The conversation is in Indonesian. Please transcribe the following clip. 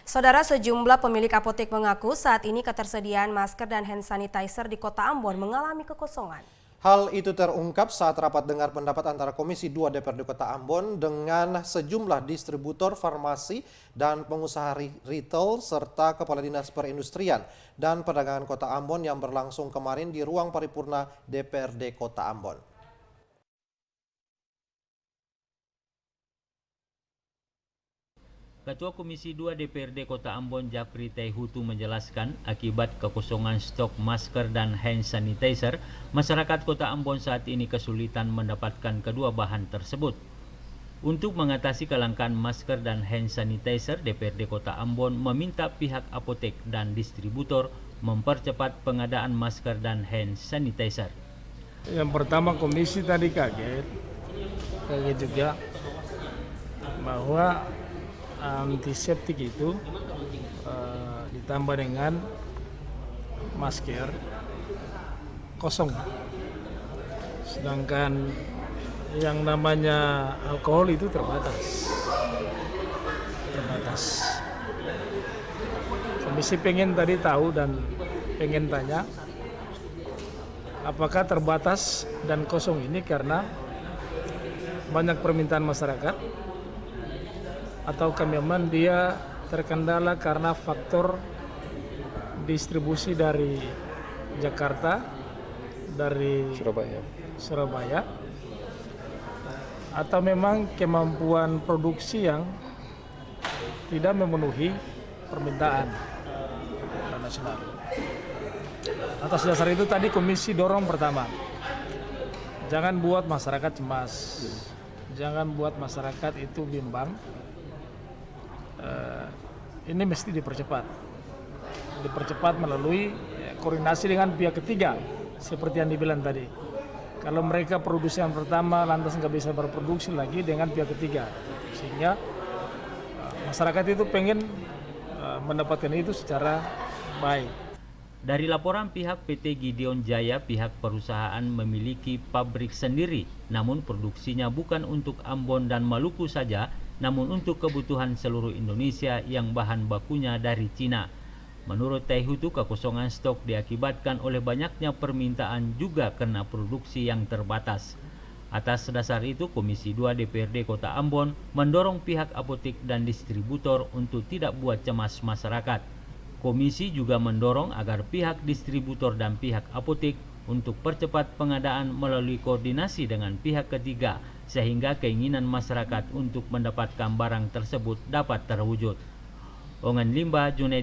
Saudara, sejumlah pemilik apotek mengaku saat ini ketersediaan masker dan hand sanitizer di Kota Ambon mengalami kekosongan. Hal itu terungkap saat rapat dengar pendapat antara Komisi 2 DPRD Kota Ambon dengan sejumlah distributor farmasi dan pengusaha retail serta Kepala Dinas Perindustrian dan Perdagangan Kota Ambon yang berlangsung kemarin di ruang paripurna DPRD Kota Ambon. Ketua Komisi 2 DPRD Kota Ambon Japri Taihutu menjelaskan akibat kekosongan stok masker dan hand sanitizer, masyarakat Kota Ambon saat ini kesulitan mendapatkan kedua bahan tersebut. Untuk mengatasi kelangkaan masker dan hand sanitizer, DPRD Kota Ambon meminta pihak apotek dan distributor mempercepat pengadaan masker dan hand sanitizer. Yang pertama, komisi tadi kaget juga bahwa antiseptik itu ditambah dengan masker kosong, sedangkan yang namanya alkohol itu terbatas. Komisi pengen tadi tahu dan pengen tanya apakah terbatas dan kosong ini karena banyak permintaan masyarakat ataukah memang dia terkendala karena faktor distribusi dari Jakarta, dari Surabaya, atau memang kemampuan produksi yang tidak memenuhi permintaan nasional. Atas dasar itu tadi komisi dorong pertama, jangan buat masyarakat cemas, jangan buat masyarakat itu bimbang. Ini mesti dipercepat melalui koordinasi dengan pihak ketiga seperti yang dibilang tadi. Kalau mereka produksi yang pertama lantas nggak bisa berproduksi lagi dengan pihak ketiga, sehingga masyarakat itu pengen mendapatkan itu secara baik. Dari laporan pihak PT Gideon Jaya, pihak perusahaan memiliki pabrik sendiri, namun produksinya bukan untuk Ambon dan Maluku saja, namun untuk kebutuhan seluruh Indonesia yang bahan bakunya dari Cina. Menurut Taihutu, kekosongan stok diakibatkan oleh banyaknya permintaan juga karena produksi yang terbatas. Atas dasar itu, Komisi 2 DPRD Kota Ambon mendorong pihak apotek dan distributor untuk tidak buat cemas masyarakat. Komisi juga mendorong agar pihak distributor dan pihak apotek untuk percepat pengadaan melalui koordinasi dengan pihak ketiga sehingga keinginan masyarakat untuk mendapatkan barang tersebut dapat terwujud. Ongan Limba, Junedi.